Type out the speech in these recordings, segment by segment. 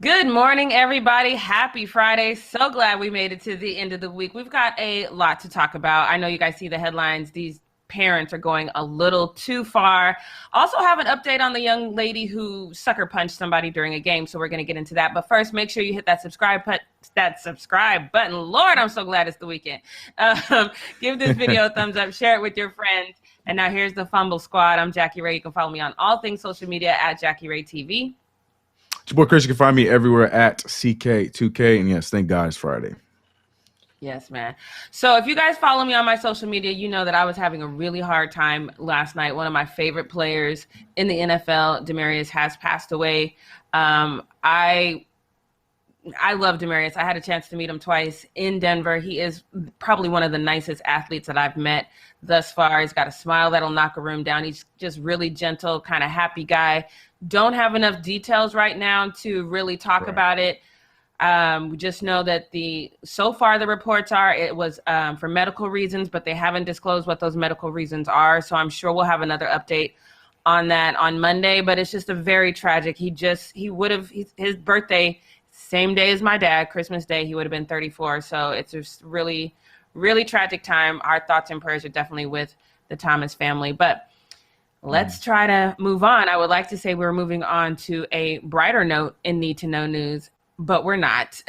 Good morning, everybody. Happy Friday. So glad we made it to the end of the week. We've got a lot to talk about. I know you guys see the headlines. These parents are going a little too far. Also have an update on the young lady who sucker punched somebody during a game, so we're going to get into that. But first, make sure you hit that subscribe button. Lord, I'm so glad it's the weekend. Give this video a thumbs up, share it with your friends. And now here's the Fumble Squad. I'm Jackie Ray. You can follow me on all things social media at Jackie Ray TV. It's your boy Chris. You can find me everywhere at CK2K. And yes, thank God it's Friday. Yes, man. So if you guys follow me on my social media, you know that I was having a really hard time last night. One of my favorite players in the NFL, Demaryius, has passed away. I love Demaryius. I had a chance to meet him twice in Denver. He is probably one of the nicest athletes that I've met thus far. He's got a smile that'll knock a room down. He's just really gentle, kind of happy guy. Don't have enough details right now to really talk about it. We just know that so far the reports are it was for medical reasons, but they haven't disclosed what those medical reasons are. So I'm sure we'll have another update on that on Monday, but it's just a very tragic. His birthday, same day as my dad, Christmas Day, he would have been 34. So it's just really, really tragic time. Our thoughts and prayers are definitely with the Thomas family, but let's try to move on. I would like to say we're moving on to a brighter note in Need to Know News, but we're not.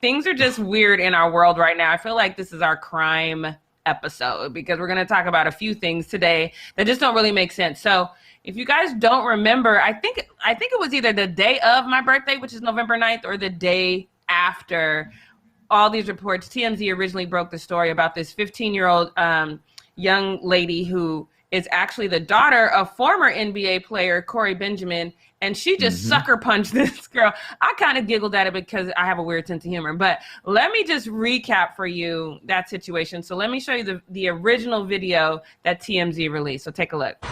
Things are just weird in our world right now. I feel like this is our crime episode because we're going to talk about a few things today that just don't really make sense. So if you guys don't remember, I think it was either the day of my birthday, which is November 9th, or the day after all these reports. TMZ originally broke the story about this 15-year-old young lady who is actually the daughter of former NBA player Corey Benjamin, and she just sucker punched this girl. I kind of giggled at it because I have a weird sense of humor, but let me just recap for you that situation. So let me show you the original video that TMZ released. So take a look.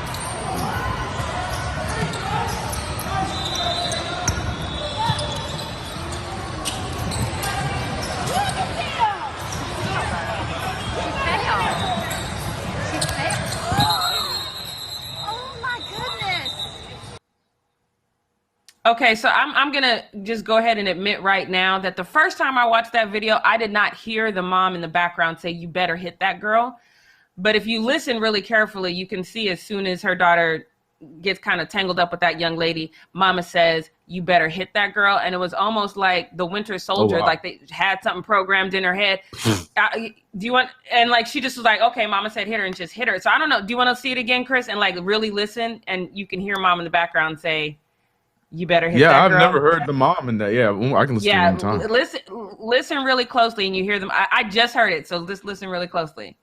Okay, so I'm going to just go ahead and admit right now that the first time I watched that video, I did not hear the mom in the background say, "You better hit that girl." But if you listen really carefully, you can see as soon as her daughter gets kind of tangled up with that young lady, mama says, "You better hit that girl." And it was almost like the Winter Soldier, like they had something programmed in her head. She just was like, okay, mama said hit her, and just hit her. So I don't know. Do you want to see it again, Chris, and like really listen? And you can hear mom in the background say, "You better hit that girl." Yeah, I've never heard the mom in that. Yeah, I can listen to it one time. Listen really closely, and you hear them. I just heard it, so just listen really closely.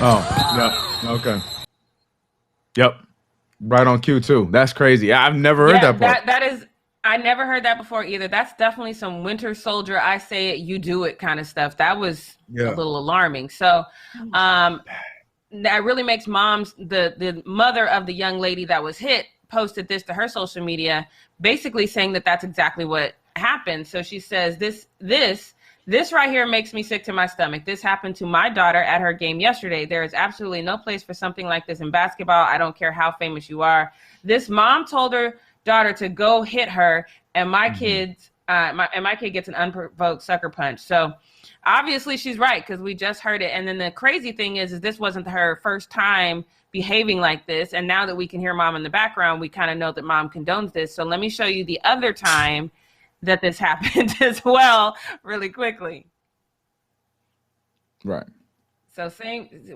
Oh, yeah, okay. Yep. Right on cue too. That's crazy. I've never heard that part. I never heard that before either. That's definitely some Winter Soldier, I say it, you do it kind of stuff. That was a little alarming. So that really makes moms, the mother of the young lady that was hit, posted this to her social media, basically saying that that's exactly what happened. So she says, this right here makes me sick to my stomach. This happened to my daughter at her game yesterday. There is absolutely no place for something like this in basketball. I don't care how famous you are. This mom told her daughter to go hit her, and my kid gets an unprovoked sucker punch. So obviously she's right because we just heard it. And then the crazy thing is this wasn't her first time behaving like this. And now that we can hear mom in the background, we kind of know that mom condones this. So let me show you the other time that this happened as well really quickly. Right. So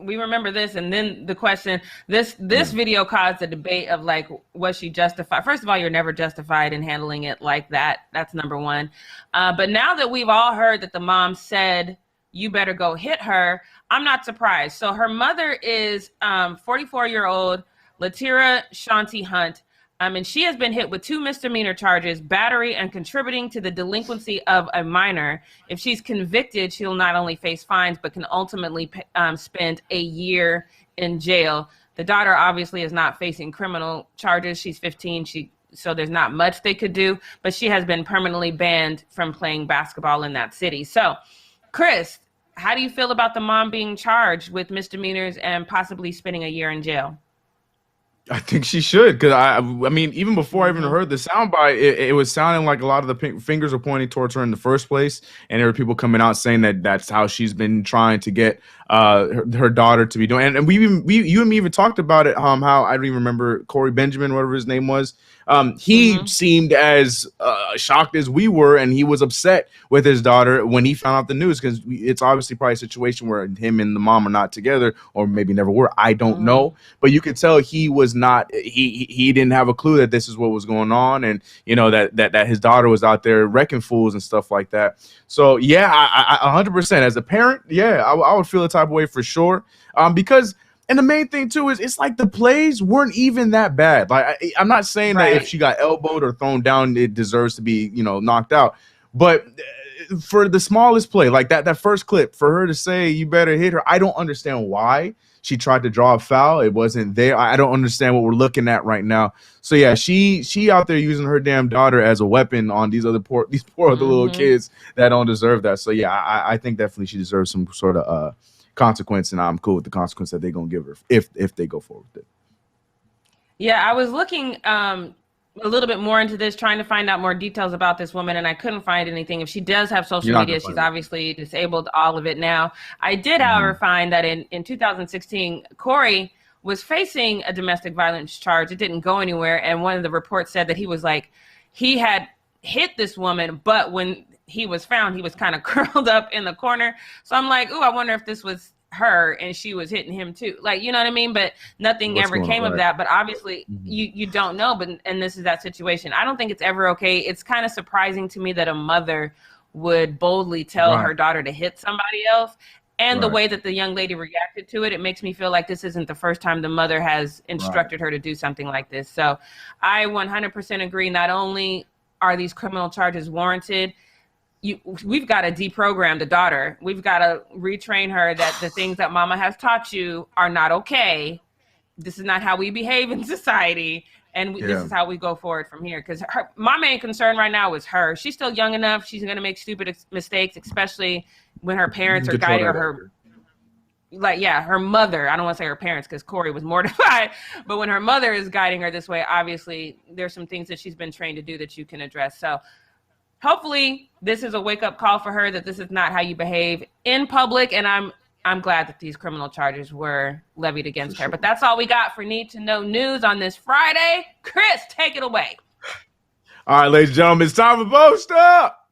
we remember this, and then the question, this video caused a debate of like, was she justified? First of all, you're never justified in handling it like that. That's number one. But now that we've all heard that the mom said, "You better go hit her," I'm not surprised. So her mother is 44-year-old Latira Shanti Hunt. And she has been hit with 2 misdemeanor charges, battery and contributing to the delinquency of a minor. If she's convicted, she'll not only face fines, but can ultimately spend a year in jail. The daughter obviously is not facing criminal charges. She's 15. She so there's not much they could do, but she has been permanently banned from playing basketball in that city. So, Chris, how do you feel about the mom being charged with misdemeanors and possibly spending a year in jail? I think she should, because I mean, even before I even heard the soundbite, it was sounding like a lot of the fingers were pointing towards her in the first place, and there were people coming out saying that that's how she's been trying to get her daughter to be doing. And you and me even talked about it. How I don't even remember Corey Benjamin, whatever his name was. He seemed as shocked as we were, and he was upset with his daughter when he found out the news, because it's obviously probably a situation where him and the mom are not together, or maybe never were. I don't know, but you could tell he was not. He didn't have a clue that this is what was going on, and you know that his daughter was out there wrecking fools and stuff like that. So yeah, I 100% as a parent, yeah, I would feel the type of way for sure, because. And the main thing, too, is it's like the plays weren't even that bad. Like, I'm not saying that if she got elbowed or thrown down, it deserves to be, knocked out. But for the smallest play, like that first clip, for her to say, you better hit her, I don't understand why she tried to draw a foul. It wasn't there. I don't understand what we're looking at right now. So, yeah, she out there using her damn daughter as a weapon on these poor other little kids that don't deserve that. So, yeah, I think definitely she deserves some sort of consequence, and I'm cool with the consequence that they're gonna give her if they go forward with it. Yeah, I was looking a little bit more into this, trying to find out more details about this woman, and I couldn't find anything. If she does have social media, she's obviously disabled all of it now. I did, however, find that in 2016, Corey was facing a domestic violence charge. It didn't go anywhere, and one of the reports said that he had hit this woman, but when he was found, he was kind of curled up in the corner. So I'm like, ooh, I wonder if this was her and she was hitting him too. Like, you know what I mean? But nothing ever came of that. But obviously you don't know, and this is that situation. I don't think it's ever okay. It's kind of surprising to me that a mother would boldly tell her daughter to hit somebody else. And the way that the young lady reacted to it, it makes me feel like this isn't the first time the mother has instructed her to do something like this. So I 100% agree. Not only are these criminal charges warranted, we've got to deprogram the daughter. We've got to retrain her that the things that mama has taught you are not okay. This is not how we behave in society. And this is how we go forward from here. Because my main concern right now is her. She's still young enough. She's going to make stupid mistakes, especially when her parents are guiding her. Her mother. I don't want to say her parents because Corey was mortified. But when her mother is guiding her this way, obviously there's some things that she's been trained to do that you can address. So hopefully this is a wake-up call for her that this is not how you behave in public, and I'm glad that these criminal charges were levied against her. But that's all we got for Need to Know News on this Friday. Chris, take it away. All right, ladies and gentlemen, it's time for Post Up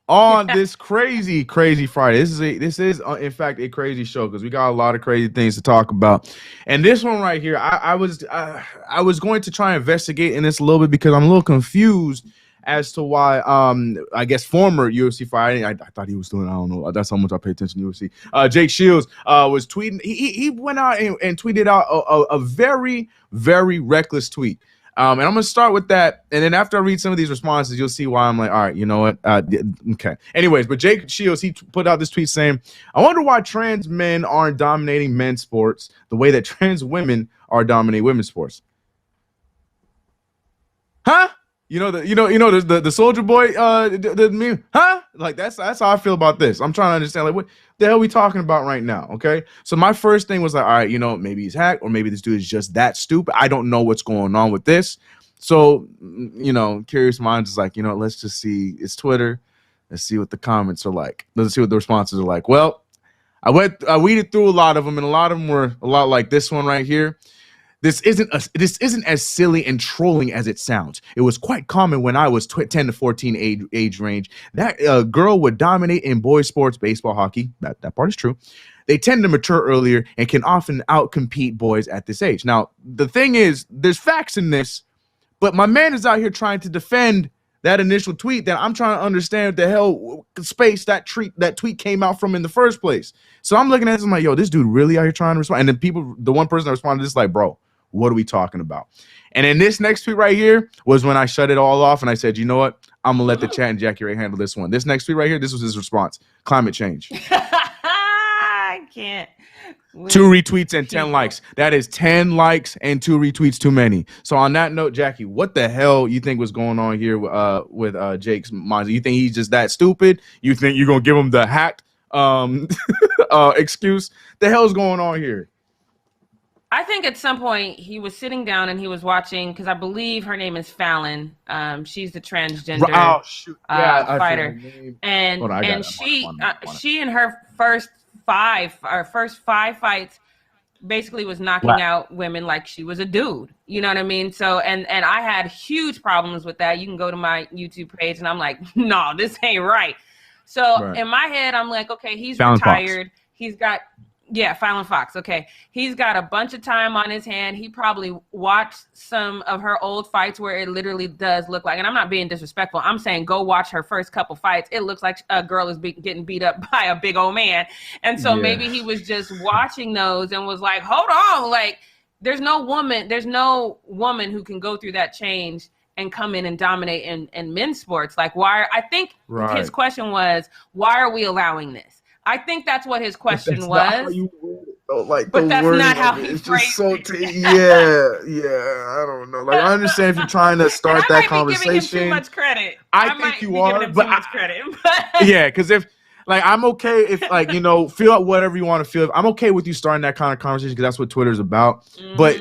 on this crazy, crazy Friday. This is in fact a crazy show because we got a lot of crazy things to talk about. And this one right here, I was going to try and investigate in this a little bit because I'm a little confused as to why I guess former UFC fighter, I thought he was doing, I don't know, that's how much I pay attention to UFC. Jake Shields was tweeting. He went out and tweeted out a very, very reckless tweet. And I'm gonna start with that, and then after I read some of these responses, you'll see why I'm like, all right, you know what? Okay. Anyways, but Jake Shields, he put out this tweet saying, "I wonder why trans men aren't dominating men's sports the way that trans women are dominating women's sports." Huh? The Soldier Boy, the meme, huh? Like that's how I feel about this. I'm trying to understand, like, what the hell are we talking about right now? Okay, so my first thing was like, all right, maybe he's hacked, or maybe this dude is just that stupid. I don't know what's going on with this. So, curious minds is like, let's just see. It's Twitter. Let's see what the comments are like. Let's see what the responses are like. Well, I weeded through a lot of them, and a lot of them were a lot like this one right here. This isn't as silly and trolling as it sounds. It was quite common when I was 10 to 14 age range. That girl would dominate in boys sports, baseball, hockey. That part is true. They tend to mature earlier and can often outcompete boys at this age. Now, the thing is, there's facts in this, but my man is out here trying to defend that initial tweet that I'm trying to understand the hell space that tweet came out from in the first place. So I'm looking at this, I'm like, yo, this dude really out here trying to respond. And then the one person that responded is like, bro, what are we talking about? And then this next tweet right here was when I shut it all off and I said, you know what? I'm going to let the chat and Jackie Ray handle this one. This next tweet right here, this was his response. Climate change. I can't. 2 retweets and 10 likes. That is 10 likes and 2 retweets too many. So on that note, Jackie, what the hell you think was going on here with Jake's Monza? You think he's just that stupid? You think you're gonna give him the hacked excuse? The hell's going on here? I think at some point he was sitting down and he was watching, because I believe her name is Fallon. She's the transgender fighter, and she in her first five fights basically was knocking out women like she was a dude. You know what I mean? So and I had huge problems with that. You can go to my YouTube page and I'm like, no, this ain't right. So in my head, I'm like, okay, he's retired. Fox. He's got Fallon Fox. Okay. He's got a bunch of time on his hand. He probably watched some of her old fights where it literally does look like, and I'm not being disrespectful, I'm saying go watch her first couple fights. It looks like a girl is getting beat up by a big old man. And so maybe he was just watching those and was like, hold on, like there's no woman who can go through that change and come in and dominate in men's sports. Like I think his question was, why are we allowing this? I think that's what his question was. But that's not how he phrased it. I don't know. Like, I understand if you're trying to start that conversation. I might be giving him too much credit. I think you are, but yeah, because if like I'm okay if like feel out whatever you want to feel. I'm okay with you starting that kind of conversation because that's what Twitter's about. But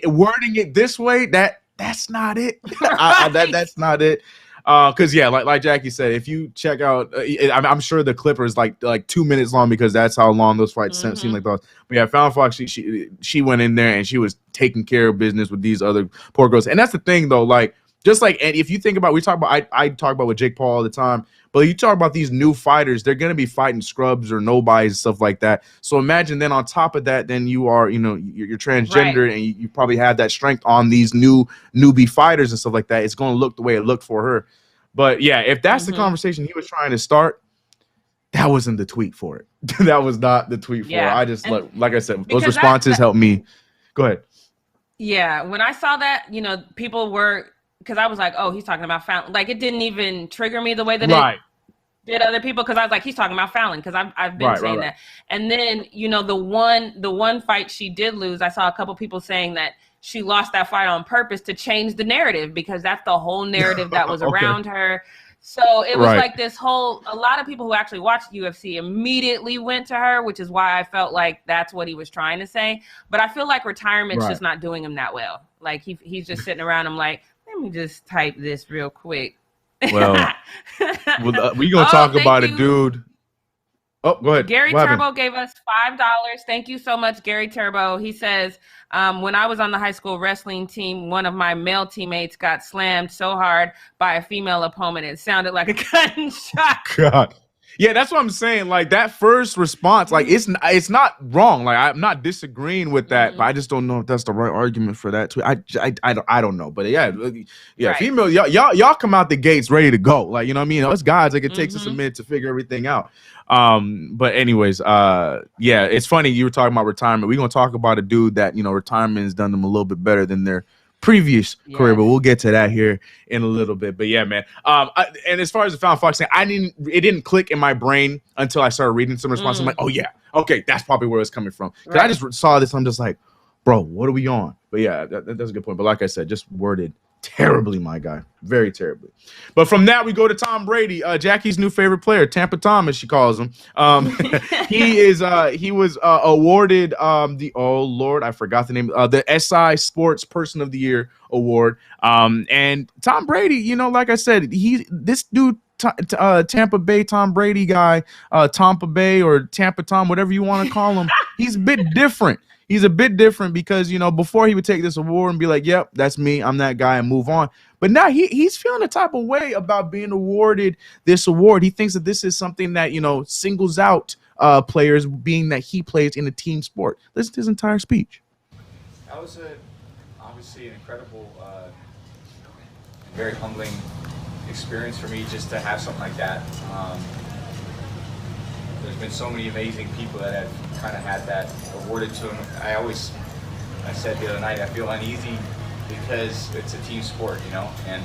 wording it this way, that's not it. That's not it. Because like Jackie said, if you check out, I'm sure the clipper is like 2 minutes long because that's how long those fights seem like those. But yeah, Fallon Fox, she went in there and she was taking care of business with these other poor girls. And that's the thing though, like just like, and if you think about, I talk about with Jake Paul all the time, but you talk about these new fighters, they're gonna be fighting scrubs or nobodies and stuff like that. So imagine then on top of that, then you are, you're transgender and you probably have that strength on these newbie fighters and stuff like that. It's gonna look the way it looked for her. But yeah, if that's the conversation he was trying to start, that wasn't the tweet for it. That was not the tweet for it. I just like I said, those responses helped me. Go ahead. Yeah, when I saw that, people were, because I was like, oh, he's talking about Fallon. Like it didn't even trigger me the way that it did other people, because I was like, he's talking about Fallon, because I've been saying that. And then the one fight she did lose, I saw a couple people saying that she lost that fight on purpose to change the narrative, because that's the whole narrative that was around her. So it was like this whole, a lot of people who actually watched UFC immediately went to her, which is why I felt like that's what he was trying to say. But I feel like retirement's just not doing him that well. Like he's just sitting around. I'm like, let me just type this real quick. Well, we gonna talk about it, dude. Oh, go ahead. Gary Turbo gave us $5. Thank you so much, Gary Turbo. He says, when I was on the high school wrestling team, one of my male teammates got slammed so hard by a female opponent, it sounded like a gunshot. God. Yeah, that's what I'm saying. Like that first response, like it's not wrong. Like I'm not disagreeing with that, but I just don't know if that's the right argument for that. I don't know. But yeah, female, y'all come out the gates ready to go. Like, you know what I mean? Us guys, like it takes us a minute to figure everything out. But anyways, yeah, it's funny you were talking about retirement. We're gonna talk about a dude that retirement has done them a little bit better than their previous career, but we'll get to that here in a little bit. But yeah, man. And as far as the Fallon Fox thing, it didn't click in my brain until I started reading some responses. I'm like, oh yeah, okay, that's probably where it's coming from. Because I just saw this, I'm just like, bro, what are we on? But yeah, that's a good point. But like I said, just worded terribly, my guy, very terribly. But from that, we go to Tom Brady, Jackie's new favorite player, Tampa Tom, as she calls him. He was awarded I forgot the name, the SI Sports Person of the Year award. And Tom Brady, like I said, this dude, Tampa Bay Tom Brady guy, Tampa Bay or Tampa Tom, whatever you want to call him, he's a bit different. He's a bit different because, before he would take this award and be like, yep, that's me, I'm that guy, and move on. But now he's feeling a type of way about being awarded this award. He thinks that this is something that, singles out players, being that he plays in a team sport. Listen to his entire speech. That was obviously an incredible, very humbling experience for me just to have something like that. There's been so many amazing people that have kind of had that awarded to them. I said the other night, I feel uneasy because it's a team sport, and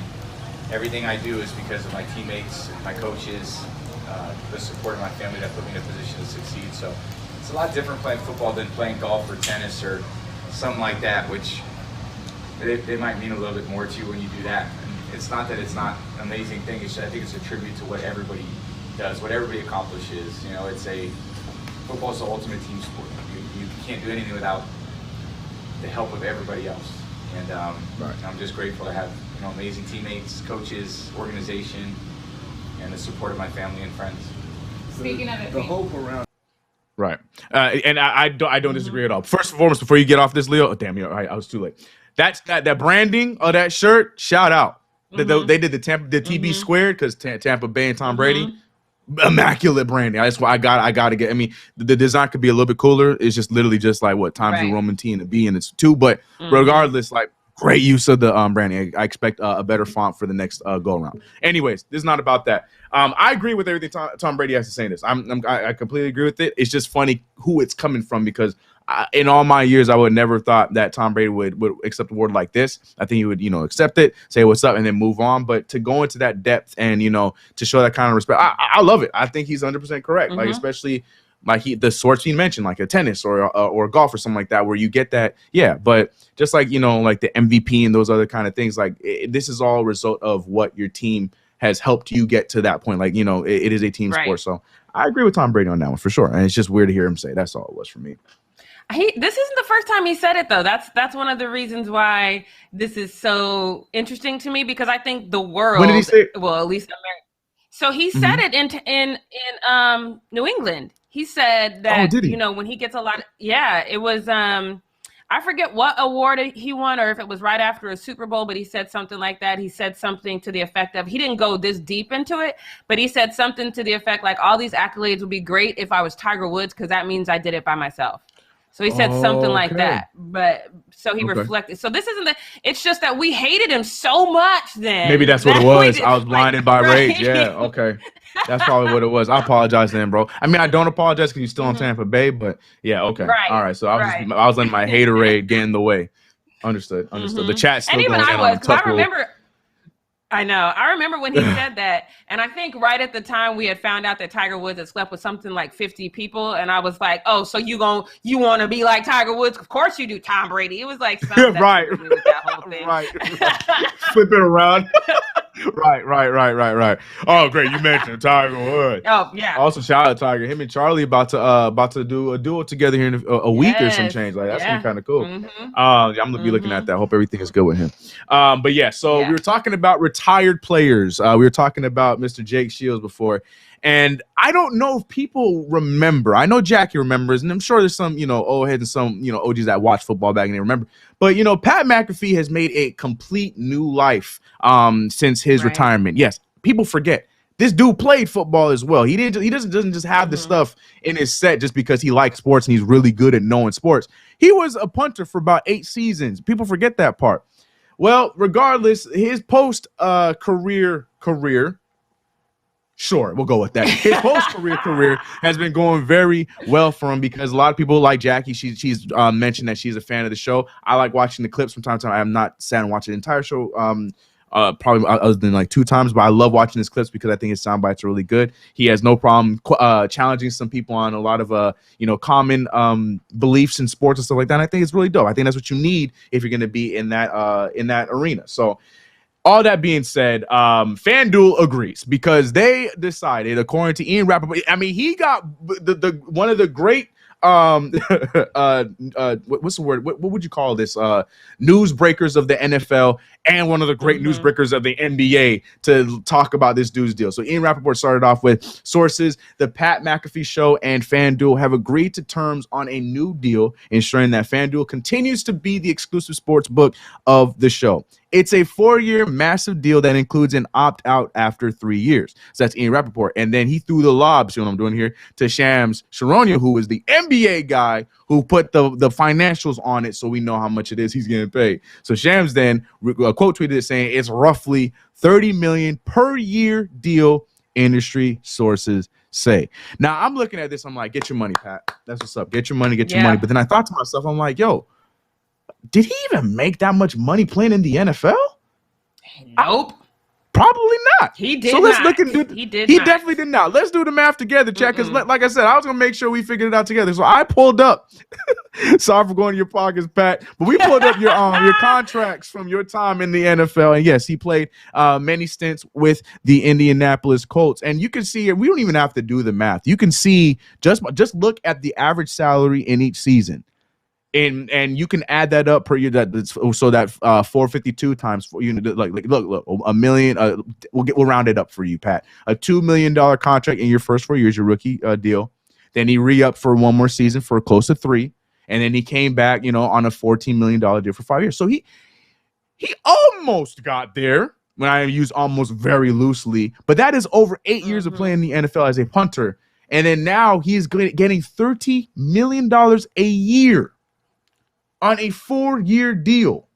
everything I do is because of my teammates, my coaches, the support of my family that put me in a position to succeed. So it's a lot different playing football than playing golf or tennis or something like that, which they might mean a little bit more to you when you do that. And it's not that it's not an amazing thing. I think it's a tribute to what everybody does, what everybody accomplishes. Football's the ultimate team sport. You can't do anything without the help of everybody else. And I'm just grateful to have amazing teammates, coaches, organization, and the support of my family and friends. Speaking of it, the hope around. Right. And I don't disagree at all. First and foremost, before you get off this, Leo, I was too late. That branding of that shirt, shout out. They did the TB squared because Tampa Bay and Tom Brady. Immaculate branding. That's why I got to get. I mean, the design could be a little bit cooler. It's just literally just like what Times New Roman T and a B and it's 2. But regardless, like great use of the branding. I expect a better font for the next go around. Anyways, this is not about that. I agree with everything Tom Brady has to say in this. I completely agree with it. It's just funny who it's coming from because in all my years, I would never thought that Tom Brady would accept a award like this. I think he would, accept it, say what's up, and then move on. But to go into that depth and, to show that kind of respect, I love it. I think he's 100% correct. Like, especially like the sorts he mentioned, like a tennis or golf or something like that, where you get that. Yeah. But just like, like the MVP and those other kind of things, like this is all a result of what your team has helped you get to that point. Like, it is a team sport. So I agree with Tom Brady on that one for sure. And it's just weird to hear him say that's all it was for me. This isn't the first time he said it, though. That's one of the reasons why this is so interesting to me, because I think the world. When did he say it? Well, at least America. So he said it in New England. He said that when he gets a lot of, it was I forget what award he won or if it was right after a Super Bowl, but he said something like that. He said something to the effect of, he didn't go this deep into it, but he said something to the effect like, all these accolades would be great if I was Tiger Woods, because that means I did it by myself. So he said something like that, but so he reflected. So this isn't it's just that we hated him so much then. Maybe that's what it was. I was blinded by rage. Yeah. Okay. That's probably what it was. I apologize then, bro. I mean, I don't apologize because you're still on Tampa Bay, but yeah. Okay. Right. All right. So I was letting my haterade get in the way. Understood. The chat's still going on. I remember when he said that, and I think right at the time we had found out that Tiger Woods had slept with something like 50 people, and I was like, "Oh, so you want to be like Tiger Woods? Of course you do, Tom Brady." It was like something right, with that whole thing. right, flip it around. Right. Oh, great! You mentioned Tiger Woods. Oh, yeah. Also, shout out to Tiger. Him and Charlie about to do a duo together here in a week or some change. Like that's gonna be kind of cool. I'm gonna be looking at that. Hope everything is good with him. But yeah, so we were talking about retired players. We were talking about Mr. Jake Shields before, and I don't know if people remember. I know Jackie remembers, and I'm sure there's some old heads and some OGs that watch football back and they remember. But Pat McAfee has made a complete new life since his retirement. Yes, people forget this dude played football as well. He doesn't just have the stuff in his set just because he likes sports and he's really good at knowing sports. He was a punter for about 8 seasons. People forget that part. Well, regardless, his post career, sure, we'll go with that. His post-career has been going very well for him because a lot of people like Jackie. She's mentioned that she's a fan of the show. I like watching the clips from time to time. I am not sat and watched the entire show probably other than like 2 times, but I love watching his clips because I think his sound bites are really good. He has no problem challenging some people on a lot of common beliefs in sports and stuff like that. And I think it's really dope. I think that's what you need if you're going to be in that arena. So all that being said, FanDuel agrees because they decided, according to Ian Rappaport, I mean, he got the one of the great what's the word? What would you call this? Newsbreakers of the NFL and one of the great newsbreakers of the NBA to talk about this dude's deal. So Ian Rappaport started off with sources. The Pat McAfee Show and FanDuel have agreed to terms on a new deal, ensuring that FanDuel continues to be the exclusive sports book of the show. It's a 4-year massive deal that includes an opt-out after 3 years. So that's Ian Rappaport. And then he threw the lob, see what I'm doing here, to Shams Charania, who is the NBA guy who put the financials on it so we know how much it is he's getting paid. So Shams then quote tweeted it saying it's roughly $30 million per year deal, industry sources say. Now, I'm looking at this. I'm like, get your money, Pat. That's what's up. Get your money, get your money. But then I thought to myself, I'm like, yo, did he even make that much money playing in the NFL? Nope. Probably not. He did so let's not. look and do. He did He not. definitely did not. Let's do the math together, Chad. Because like I said, I was gonna make sure we figured it out together. So I pulled up. Sorry for going to your pockets, Pat. But we pulled up your contracts from your time in the NFL, and yes, he played many stints with the Indianapolis Colts. And you can see it. We don't even have to do the math. You can see just look at the average salary in each season. And you can add that up per year. So that 452 times for you. Like look, $1 million. We'll round it up for you, Pat. A $2 million contract in your first 4 years, your rookie deal. Then he re-upped for one more season for close to 3, and then he came back, on a $14 million deal for 5 years. So he almost got there. When I use almost very loosely, but that is over 8 years of playing in the NFL as a punter, and then now he's getting $30 million a year. On a 4-year deal.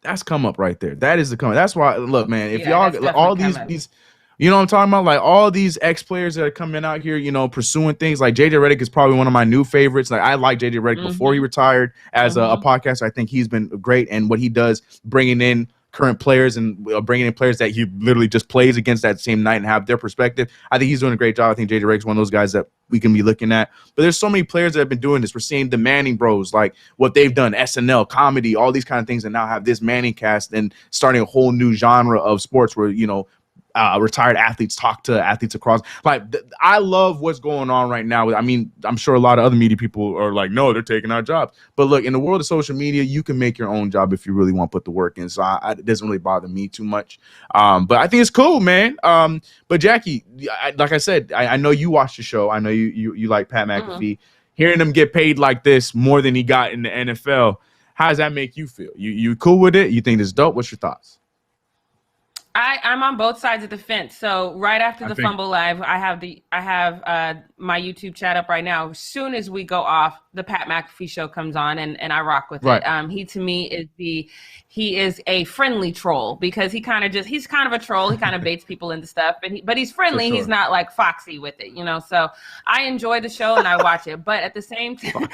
That's come up right there. That is the come up. That's why, look, man, if y'all, all these, you know what I'm talking about? Like all these ex-players that are coming out here, pursuing things like JJ Redick is probably one of my new favorites. Like I like JJ Redick before he retired as a podcaster. I think he's been great. And what he does, bringing in current players and bringing in players that he literally just plays against that same night and have their perspective. I think he's doing a great job. I think JJ Redick's one of those guys that we can be looking at. But there's so many players that have been doing this. We're seeing the Manning Bros, like what they've done, SNL, comedy, all these kind of things, and now have this Manning cast and starting a whole new genre of sports where, retired athletes talk to athletes across. I love what's going on right now. I mean, I'm sure a lot of other media people are like, no, they're taking our jobs. But look, in the world of social media, you can make your own job if you really want to put the work in. So it doesn't really bother me too much. But I think it's cool, man. But Jackie, like I said, I know you watched the show. I know you like Pat McAfee. Hearing him get paid like this more than he got in the NFL, how does that make you feel? You cool with it? You think it's dope? What's your thoughts? I'm on both sides of the fence. So right after the Fumble Live, I have my YouTube chat up right now. As soon as we go off, the Pat McAfee show comes on, and I rock with it. He to me is a friendly troll because he's kind of a troll. He kind of baits people into stuff, but he's friendly. Sure. He's not like foxy with it, So I enjoy the show and I watch it. But at the same time,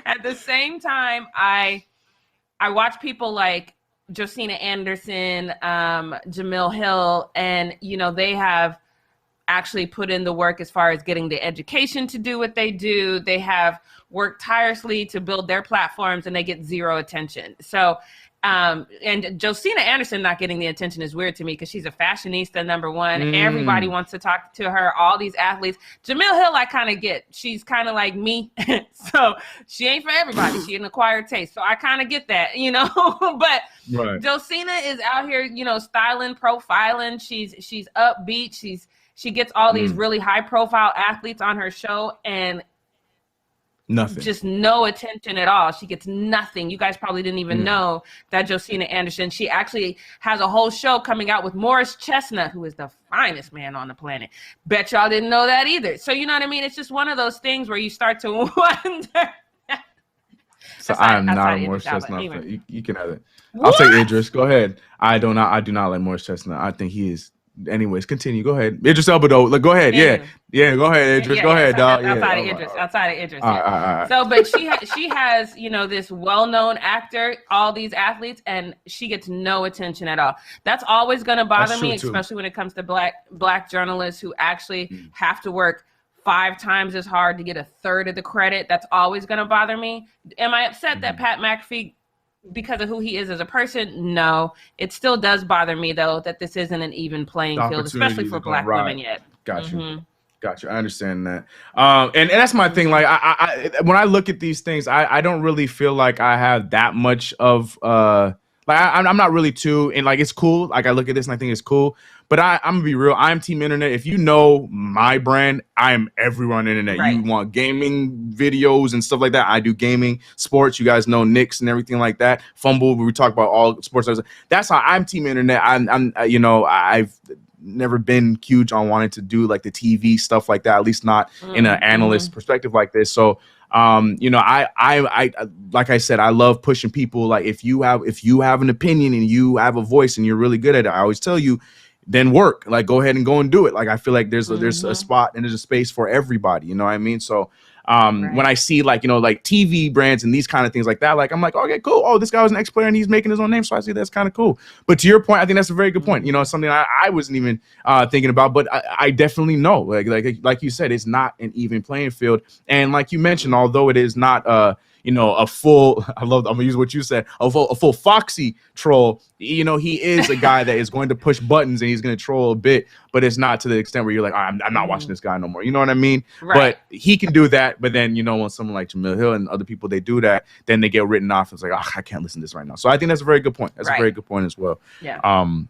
at the same time, I watch people like Josina Anderson, Jamil Hill, and they have actually put in the work as far as getting the education to do what they do. They have worked tirelessly to build their platforms, and they get zero attention. So, and Josina Anderson not getting the attention is weird to me because she's a fashionista, number one. Everybody wants to talk to her, all these athletes. Jamil Hill, I kind of get. She's kind of like me. So she ain't for everybody. She an acquired taste. So I kind of get that, But Josina is out here, styling, profiling. She's upbeat. She gets all these really high profile athletes on her show, and nothing. Just no attention at all. She gets nothing. You guys probably didn't even know that Josina Anderson, she actually has a whole show coming out with Morris Chestnut, who is the finest man on the planet. Bet y'all didn't know that either. So you know what I mean? It's just one of those things where you start to wonder. So I'm not a Morris Chestnut. Anyway. You can have it. I'll take Idris. Go ahead. I do not like Morris Chestnut. I think he is. Anyways, continue. Go ahead. Idris Elba, though. Go ahead. Yeah. Go ahead, Idris. Go ahead, dog. Outside of Idris. All right. So, but she has, this well-known actor, all these athletes, and she gets no attention at all. That's always going to bother me, especially when it comes to black journalists who actually have to work 5 times as hard to get 1/3 of the credit. That's always going to bother me. Am I upset that Pat McAfee, because of who he is as a person? No. It still does bother me, though, that this isn't an even playing field, especially for black women yet. Got you. I understand that. And that's my thing. Like, I when I look at these things, I don't really feel like I have that much of I'm not really too, and like, it's cool. Like, I look at this and I think it's cool. But I'm gonna be real. I'm team internet. If you know my brand, I am everywhere on the internet. Right. You want gaming videos and stuff like that, I do gaming, sports. You guys know Knicks and everything like that. Fumble, we talk about all sports. That's how I'm team internet. I've never been huge on wanting to do like the TV stuff like that. At least not in an analyst perspective like this. So, I like I said, I love pushing people. Like, if you have an opinion and you have a voice and you're really good at it, I always tell you, then work. Like, go ahead and go and do it. Like, I feel like there's a spot and there's a space for everybody. You know what I mean? So, When I see like TV brands and these kind of things like that, like I'm like, okay, cool. Oh, this guy was an ex-player and he's making his own name, so I see that's kind of cool. But to your point, I think that's a very good point. It's something I wasn't even thinking about, but I definitely know, like you said, it's not an even playing field. And like you mentioned, although it is not a full, I'm gonna use what you said, a full Foxy troll, he is a guy that is going to push buttons and he's going to troll a bit, but it's not to the extent where you're like, I'm not watching this guy no more. You know what I mean? Right. But he can do that. But then, when someone like Jamil Hill and other people, they do that, then they get written off. It's like, I can't listen to this right now. So I think that's a very good point. That's a very good point as well. Yeah. To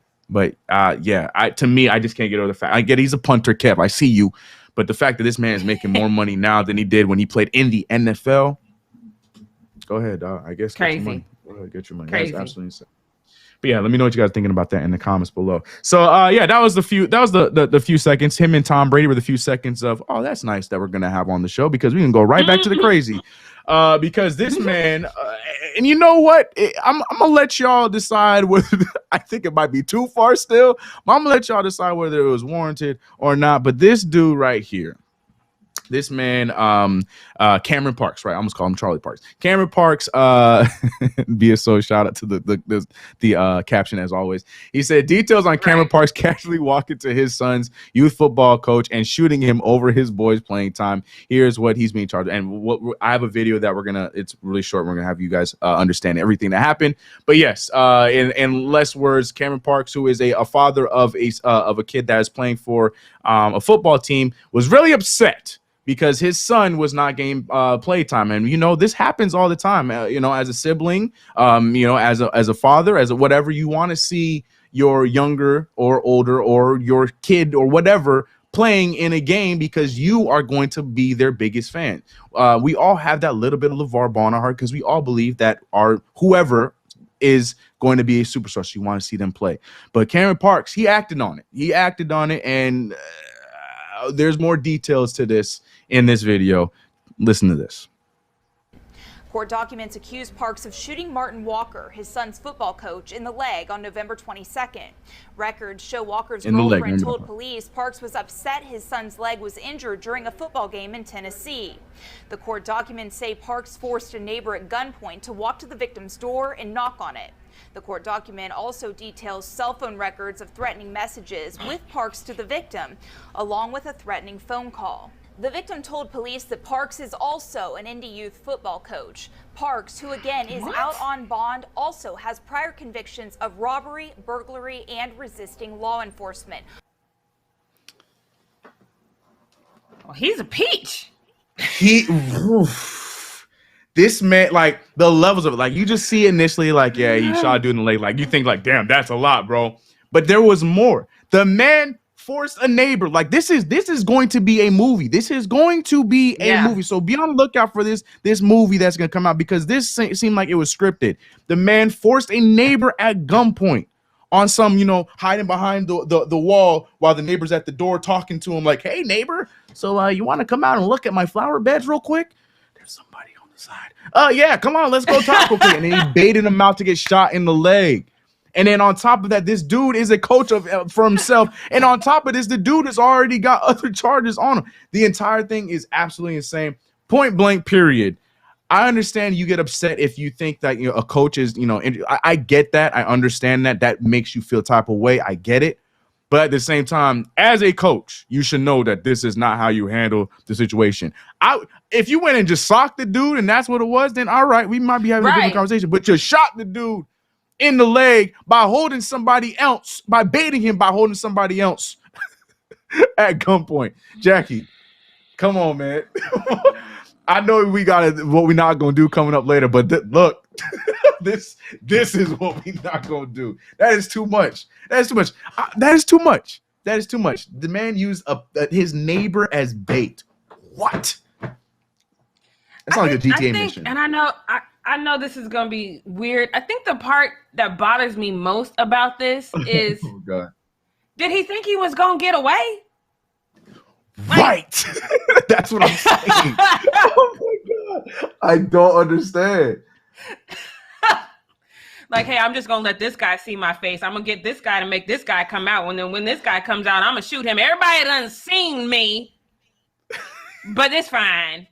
me, I just can't get over the fact. I get he's a punter, Kev. I see you. But the fact that this man is making more money now than he did when he played in the NFL. Go ahead, I guess. Crazy. Get your money. Go ahead, get your money. Crazy. That's absolutely insane. But yeah, let me know what you guys are thinking about that in the comments below. So that was the few seconds. Him and Tom Brady were the few seconds of, oh, that's nice that we're gonna have on the show, because we can go right back to the crazy. Because this man, and you know what? I'm gonna let y'all decide whether I think it might be too far still. But I'm gonna let y'all decide whether it was warranted or not. But this dude right here, this man, Cameron Parks, right? I almost call him Charlie Parks. Cameron Parks, BSO, shout out to the caption as always. He said, details on Cameron Parks casually walking to his son's youth football coach and shooting him over his boys' playing time. Here's what he's being charged. And I have a video that it's really short. We're gonna have you guys understand everything that happened. But yes, in less words, Cameron Parks, who is a father of a kid that is playing for a football team, was really upset because his son was not getting playtime. And, this happens all the time, as a sibling, as a father, as a whatever, you want to see your younger or older or your kid or whatever playing in a game because you are going to be their biggest fan. We all have that little bit of LeVar Ball in our heart because we all believe that whoever is going to be a superstar, so you want to see them play. But Cameron Parks, he acted on it. And there's more details to this in this video. Listen to this. Court documents accuse Parks of shooting Martin Walker, his son's football coach, in the leg on November 22nd. Records show Walker's girlfriend told police Parks was upset his son's leg was injured during a football game in Tennessee. The court documents say Parks forced a neighbor at gunpoint to walk to the victim's door and knock on it. The court document also details cell phone records of threatening messages with Parks to the victim, along with a threatening phone call. The victim told police that Parks is also an Indy youth football coach. Parks, who again is out on bond, also has prior convictions of robbery, burglary, and resisting law enforcement. Oh, he's a peach. This man, like the levels of it, like you just see initially, like, yeah, he shot a dude in the leg. Like you think like, damn, that's a lot, bro. But there was more. The man forced a neighbor. Like this is going to be a movie. This is going to be a movie. So be on the lookout for this movie that's going to come out, because this seemed like it was scripted. The man forced a neighbor at gunpoint on some, hiding behind the wall while the neighbor's at the door talking to him like, hey, neighbor, so you want to come out and look at my flower beds real quick? There's somebody on the side. Yeah, come on, let's go talk real quick. And then he baited him out to get shot in the leg. And then on top of that, this dude is a coach for himself. And on top of this, the dude has already got other charges on him. The entire thing is absolutely insane. Point blank, period. I understand you get upset if you think that a coach is, I get that. I understand that. That makes you feel type of way. I get it. But at the same time, as a coach, you should know that this is not how you handle the situation. If you went and just socked the dude and that's what it was, then all right, we might be having a different conversation. But you shot the dude in the leg by holding somebody else, by baiting him by holding somebody else at gunpoint. Jackie, come on, man. I know we got what we're not gonna do coming up later, but look, this is what we're not gonna do. That is too much. That is too much. That is too much. That is too much. The man used his neighbor as bait. What? That's not like a GTA mission. And I know this is gonna be weird. I think the part that bothers me most about this is, oh God, did he think he was gonna get away? Right. That's what I'm saying. Oh my God, I don't understand. Like, hey, I'm just gonna let this guy see my face. I'm gonna get this guy to make this guy come out. When this guy comes out, I'm gonna shoot him. Everybody done seen me, but it's fine.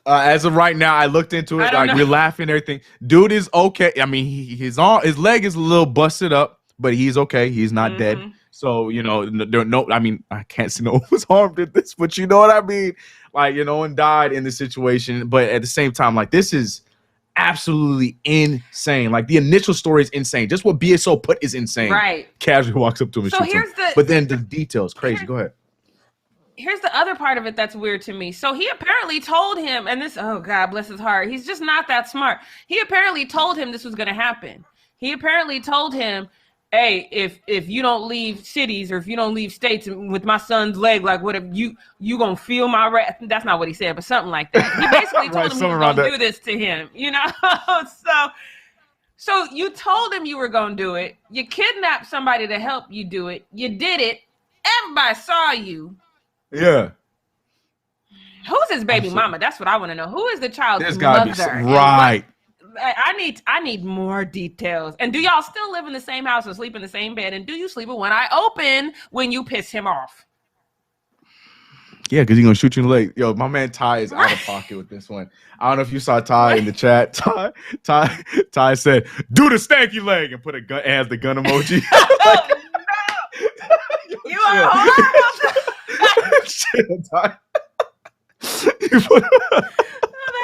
As of right now, I looked into it. Like, we're laughing and everything. Dude is okay. I mean, his leg is a little busted up, but he's okay. He's not dead. So, you know, I mean, I can't say no one was harmed in this, but you know what I mean? Like, you know, and died in the situation. But at the same time, like, this is absolutely insane. Like, the initial story is insane. Just what BSO put is insane. Right. Casually walks up to him and shoots him. But then the details, crazy. Go ahead. Here's the other part of it that's weird to me. So he apparently told him, and this, oh God, bless his heart, he's just not that smart. He apparently told him this was going to happen. He apparently told him, hey, if you don't leave cities or if you don't leave states with my son's leg, like what if you gonna feel my wrath? That's not what he said, but something like that. He basically told him he was gonna do this to him, you know? So you told him you were gonna do it. You kidnapped somebody to help you do it. You did it. Everybody saw you. Yeah. Who's his baby mama? That's what I want to know. Who is the child's mother? Right. I need more details. And do y'all still live in the same house and sleep in the same bed? And do you sleep with one eye open when you piss him off? Yeah, because he's going to shoot you in the leg. Yo, my man Ty is out of pocket with this one. I don't know if you saw Ty in the chat. Ty said, do the stanky leg, and put a gun, has the gun emoji. Oh, no. You are horrible. Shit, Ty.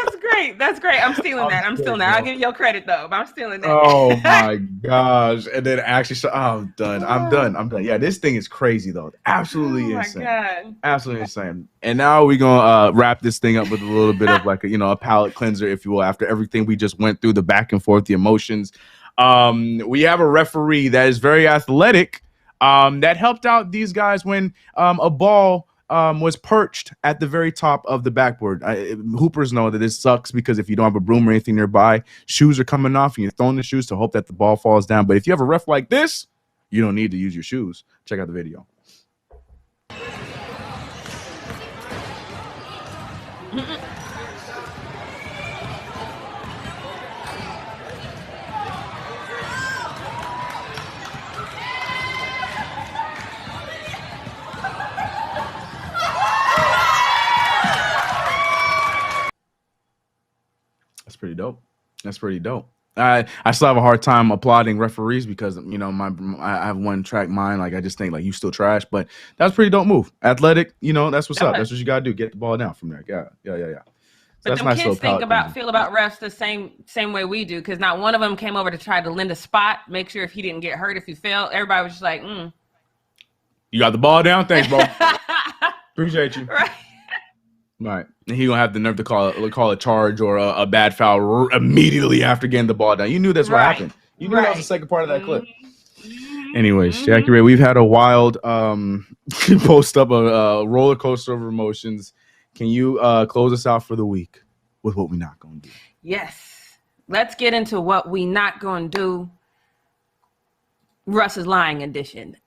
That's great. That's great. I'm stealing that. I'm stealing that. I'll give you your credit though, but I'm stealing that. Oh my gosh. And then actually, I'm done. I'm done. Yeah, this thing is crazy though. Absolutely insane. God. Absolutely insane. And now we're gonna wrap this thing up with a little bit of like a palate cleanser, if you will, after everything we just went through, the back and forth, the emotions. We have a referee that is very athletic, that helped out these guys when a ball was perched at the very top of the backboard. Hoopers know that this sucks because if you don't have a broom or anything nearby, shoes are coming off and you're throwing the shoes to hope that the ball falls down. But if you have a ref like this, you don't need to use your shoes. Check out the video. That's pretty dope. I still have a hard time applauding referees because I have one track mind. Like, I just think like you still trash, but that's pretty dope move. Athletic, that's what's up. That's what you gotta do. Get the ball down from there. Yeah. So but them kids feel about refs the same way we do, because not one of them came over to try to lend a spot, make sure if he didn't get hurt, if he fell. Everybody was just like, You got the ball down, thanks, bro. Appreciate you. Right. And he gonna have the nerve to call a charge or a bad foul immediately after getting the ball down. You knew that's what happened. You knew that was the second part of that clip. Anyways, Jackie Ray, we've had a wild post up a roller coaster of emotions. Can you close us out for the week with what we're not gonna do? Yes. Let's get into what we not gonna do. Russ is lying edition,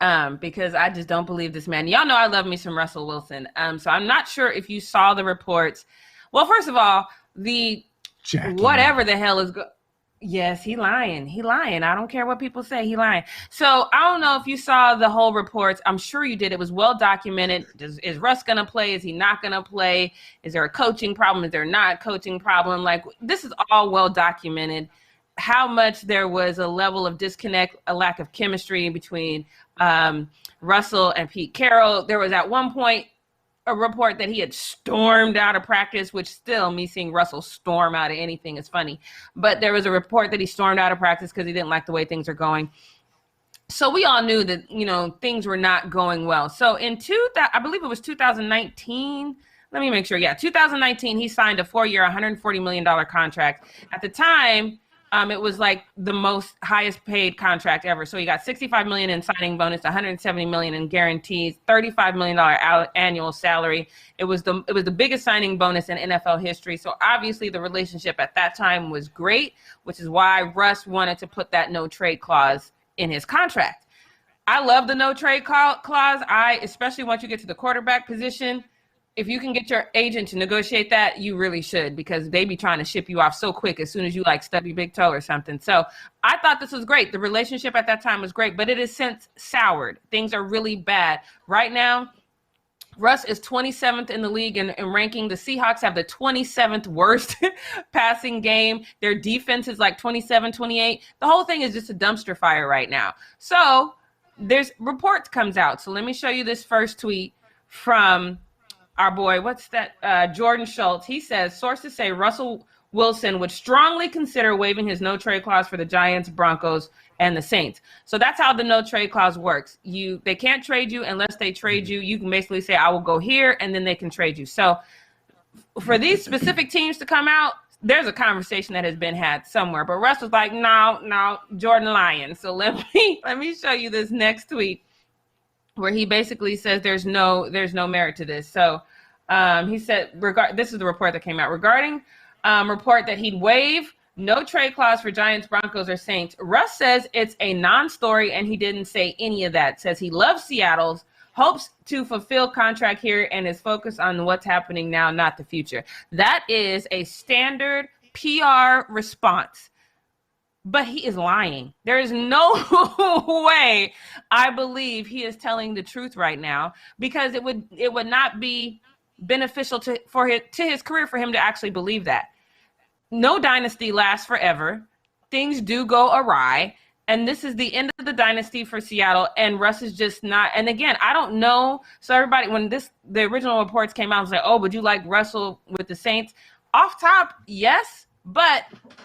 because I just don't believe this man. Y'all know I love me some Russell Wilson. So I'm not sure if you saw the reports. Well, first of all, whatever the hell is yes, he lying. I don't care what people say. He lying. So I don't know if you saw the whole reports. I'm sure you did. It was well documented. Is Russ going to play? Is he not going to play? Is there a coaching problem? Is there not a coaching problem? Like, this is all well documented. How much there was a level of disconnect, a lack of chemistry between Russell and Pete Carroll. There was at one point a report that he had stormed out of practice, which still, me seeing Russell storm out of anything is funny. But there was a report that he stormed out of practice because he didn't like the way things are going. So we all knew that, things were not going well. So I believe it was 2019. Let me make sure. Yeah, 2019, he signed a 4-year, $140 million contract. At the time, it was like the most highest paid contract ever. So he got $65 million in signing bonus, $170 million in guarantees, $35 million annual salary. It was the biggest signing bonus in NFL history. So obviously the relationship at that time was great, which is why Russ wanted to put that no trade clause in his contract. I love the no trade clause. Especially once you get to the quarterback position, if you can get your agent to negotiate that, you really should, because they be trying to ship you off so quick as soon as you stub your big toe or something. So I thought this was great. The relationship at that time was great, but it has since soured. Things are really bad. Right now, Russ is 27th in the league in ranking. The Seahawks have the 27th worst passing game. Their defense is like 27, 28. The whole thing is just a dumpster fire right now. So there's reports comes out. So let me show you this first tweet from our boy. What's that? Jordan Schultz. He says, sources say Russell Wilson would strongly consider waiving his no trade clause for the Giants, Broncos, and the Saints. So that's how the no trade clause works. They can't trade you unless they trade you. You can basically say, I will go here, and then they can trade you. So for these specific teams to come out, there's a conversation that has been had somewhere. But Russ was like, no, Jordan lying. So let me show you this next tweet where he basically says there's no merit to this. So he said, this is the report that came out regarding report that he'd waive no trade clause for Giants, Broncos, or Saints. Russ says it's a non-story, and he didn't say any of that. Says he loves Seattle's, hopes to fulfill contract here, and is focused on what's happening now, not the future. That is a standard PR response. But he is lying. There is no way I believe he is telling the truth right now, because it would not be beneficial to his career for him to actually believe that. No dynasty lasts forever. Things do go awry. And this is the end of the dynasty for Seattle. And Russ is just not. And again, I don't know. So everybody, when the original reports came out, was like, oh, would you like Russell with the Saints? Off top, yes. But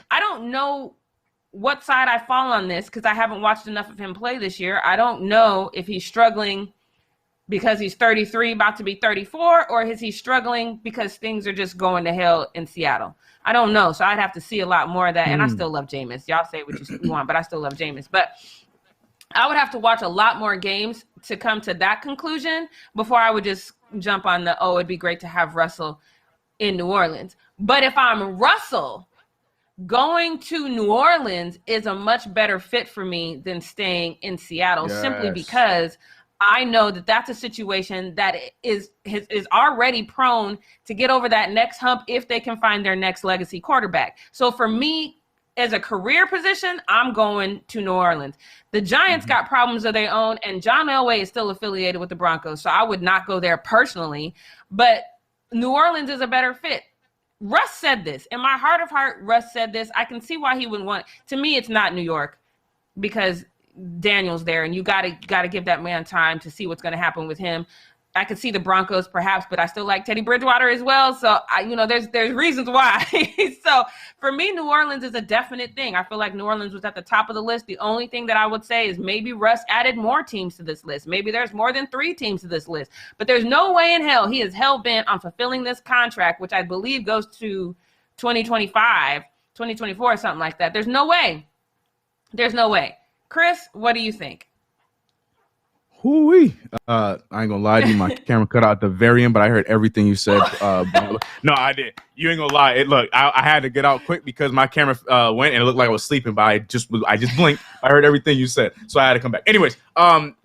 I don't know what side I fall on this, because I haven't watched enough of him play this year. I don't know if he's struggling because he's 33, about to be 34, or is he struggling because things are just going to hell in Seattle? I don't know. So I'd have to see a lot more of that. And I still love Jameis. Y'all say what you want, but I still love Jameis. But I would have to watch a lot more games to come to that conclusion before I would just jump on it'd be great to have Russell in New Orleans. But if I'm Russell, going to New Orleans is a much better fit for me than staying in Seattle, simply because I know that that's a situation that is already prone to get over that next hump if they can find their next legacy quarterback. So for me, as a career position, I'm going to New Orleans. The Giants got problems of their own, and John Elway is still affiliated with the Broncos, so I would not go there personally. But New Orleans is a better fit. Russ said this. In my heart of heart, Russ said this. I can see why he would want. To me, it's not New York, because Daniel's there, and you gotta give that man time to see what's going to happen with him. I could see the Broncos perhaps, but I still like Teddy Bridgewater as well. So there's reasons why. So for me, New Orleans is a definite thing. I feel like New Orleans was at the top of the list. The only thing that I would say is maybe Russ added more teams to this list. Maybe there's more than 3 teams to this list, but there's no way in hell he is hell-bent on fulfilling this contract, which I believe goes to 2025, 2024, or something like that. There's no way. Chris, what do you think? Hoo-wee. I ain't gonna lie to you. My camera cut out at the very end, but I heard everything you said. No, I did. You ain't gonna lie. I had to get out quick because my camera went and it looked like I was sleeping, but I just blinked. I heard everything you said, so I had to come back. Anyways,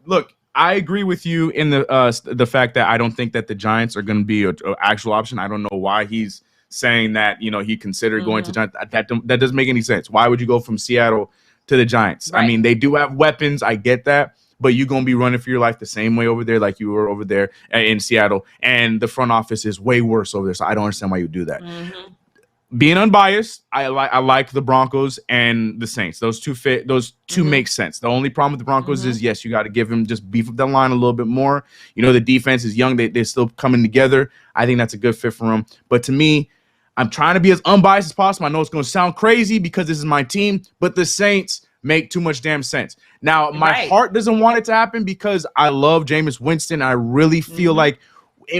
look, I agree with you in the fact that I don't think that the Giants are going to be an actual option. I don't know why he's saying that. He considered going to Giants. That doesn't make any sense. Why would you go from Seattle to the Giants? Right. I mean, they do have weapons. I get that. But you're going to be running for your life the same way over there like you were over there in Seattle. And the front office is way worse over there. So I don't understand why you do that. Being unbiased, I like the Broncos and the Saints. Those two fit. Those two make sense. The only problem with the Broncos is, yes, you got to give him, just beef up the line a little bit more. The defense is young. They're still coming together. I think that's a good fit for them. But to me, I'm trying to be as unbiased as possible. I know it's going to sound crazy because this is my team, but the Saints make too much damn sense. Now, my heart doesn't want it to happen because I love Jameis Winston. I really feel like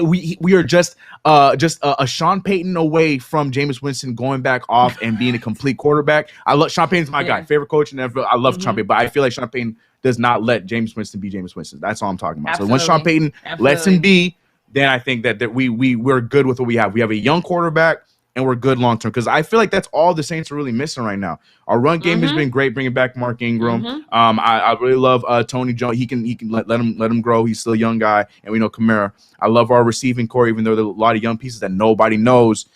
we are just a Sean Payton away from Jameis Winston going back off and being a complete quarterback. I love Sean Payton's my guy, favorite coach in the NFL. I love Sean Payton, but I feel like Sean Payton does not let Jameis Winston be Jameis Winston. That's all I'm talking about. So once Sean Payton lets him be, then I think that we're good with what we have. We have a young quarterback, and we're good long term, because I feel like that's all the Saints are really missing right now. Our run game has been great, bringing back Mark Ingram. I really love Tony Jones. He can let him grow. He's still a young guy, and we know Kamara. I love our receiving core, even though there are a lot of young pieces that nobody knows.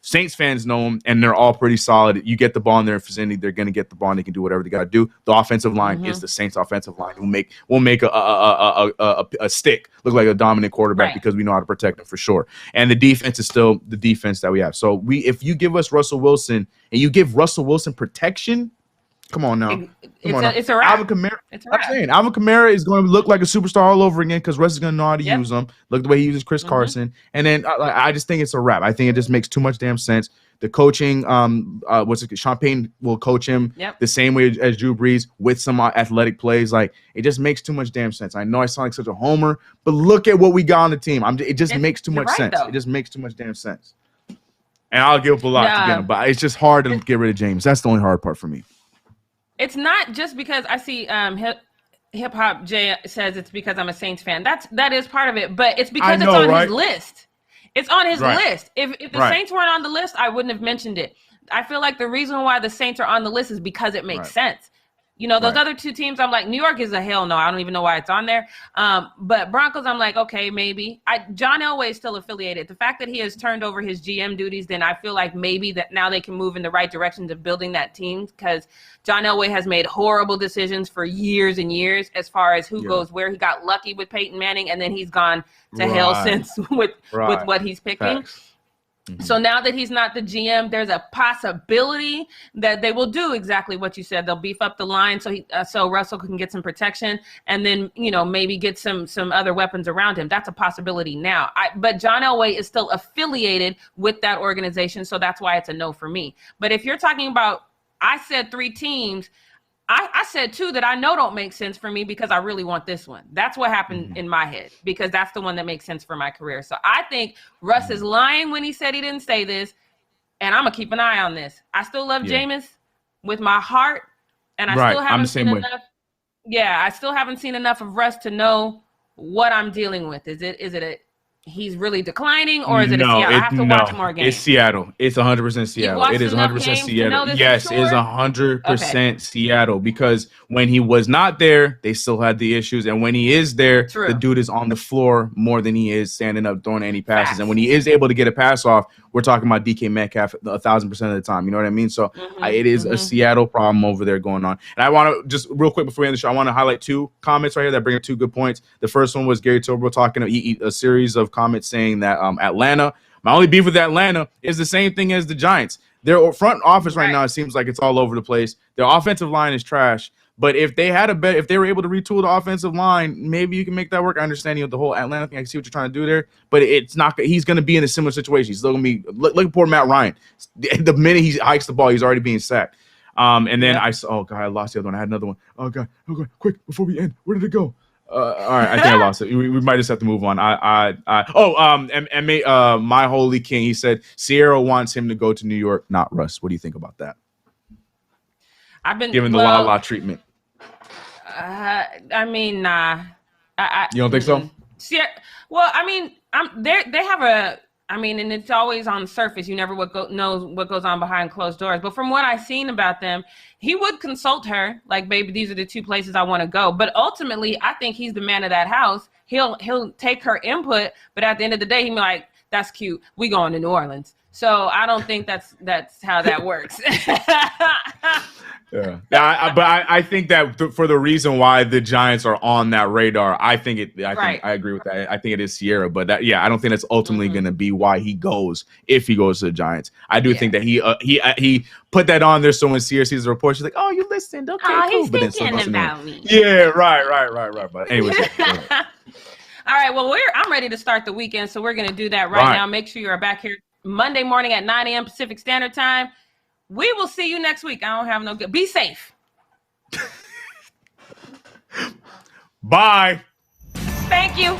Saints fans know them, and they're all pretty solid. You get the ball in their vicinity, they're going to get the ball, and they can do whatever they got to do. The offensive line is the Saints' offensive line. We'll make a stick look like a dominant quarterback because we know how to protect them for sure. And the defense is still the defense that we have. So if you give us Russell Wilson and you give Russell Wilson protection, come on now. It's a wrap. Alvin Kamara is going to look like a superstar all over again because Russ is going to know how to use him. Look at the way he uses Chris Carson. And then I just think it's a wrap. I think it just makes too much damn sense. The coaching, Sean Payton will coach him the same way as Drew Brees with some athletic plays. Like, it just makes too much damn sense. I know I sound like such a homer, but look at what we got on the team. It just makes too much sense. It just makes too much damn sense. And I'll give up a lot to get him, but it's just hard to get rid of James. That's the only hard part for me. It's not just because I see Hip Hop Jay says it's because I'm a Saints fan. That is part of it, but it's because it's on his list. It's on his list. If the Saints weren't on the list, I wouldn't have mentioned it. I feel like the reason why the Saints are on the list is because it makes sense. You know, those other two teams, I'm like, New York is a hell no. I don't even know why it's on there. But Broncos, I'm like, okay, maybe. John Elway is still affiliated. The fact that he has turned over his GM duties, then I feel like maybe that now they can move in the right direction of building that team, because John Elway has made horrible decisions for years and years as far as who goes where. He got lucky with Peyton Manning, and then he's gone to hell since with what he's picking. Facts. So now that he's not the GM, there's a possibility that they will do exactly what you said. They'll beef up the line so Russell can get some protection, and then maybe get some other weapons around him. That's a possibility now. But John Elway is still affiliated with that organization, so that's why it's a no for me. But if you're talking about, I said 3 teams. I said 2 that I know don't make sense for me because I really want this one. That's what happened in my head, because that's the one that makes sense for my career. So I think Russ is lying when he said he didn't say this, and I'm going to keep an eye on this. I still love Jameis with my heart, and I still haven't seen enough. Yeah, I still haven't seen enough of Russ to know what I'm dealing with. Is it he's really declining, or is it Seattle? I have to watch more games. It's Seattle. It's 100% Seattle. It is 100% Seattle. Yes, it is 100% Seattle, because when he was not there, they still had the issues. And when he is there, the dude is on the floor more than he is standing up throwing any passes. Facts. And when he is able to get a pass off, we're talking about DK Metcalf 1,000% of the time. You know what I mean? So it is a Seattle problem over there going on. And I want to just real quick before we end the show, I want to highlight 2 comments right here that bring up 2 good points. The first one was Gary Tobro talking a series of comments saying that Atlanta, my only beef with Atlanta is the same thing as the Giants. Their front office right now, it seems like it's all over the place. Their offensive line is trash. But if they were able to retool the offensive line, maybe you can make that work. I understand the whole Atlanta thing. I see what you're trying to do there, but it's not. He's going to be in a similar situation. He's still going to be. Look at poor Matt Ryan. The minute he hikes the ball, he's already being sacked. And then I lost the other one. I had another one. Oh god, quick before we end. Where did it go? All right, I think I lost it. We might just have to move on. My holy king. He said Sierra wants him to go to New York, not Russ. What do you think about that? I've been given the la treatment. I mean, nah. You don't think so? Yeah. Well, I mean, they have a. I mean, and it's always on the surface. You never knows what goes on behind closed doors. But from what I've seen about them, he would consult her, like, baby, these are the 2 places I want to go. But ultimately, I think he's the man of that house. He'll take her input, but at the end of the day, he'll be like, that's cute. We going to New Orleans. So I don't think that's how that works. Yeah, but I think that for the reason why the Giants are on that radar, I agree with that. I think it is Sierra, but I don't think that's ultimately going to be why he goes if he goes to the Giants. I do think that he put that on there so when Sierra sees the report, she's like, "Oh, you listened? Okay, cool." He's thinking about me. Yeah, right. But anyways. All right, well, I'm ready to start the weekend, so we're going to do that right now. Make sure you are back here Monday morning at 9 a.m. Pacific Standard Time. We will see you next week. I don't have no good. Be safe. Bye. Thank you.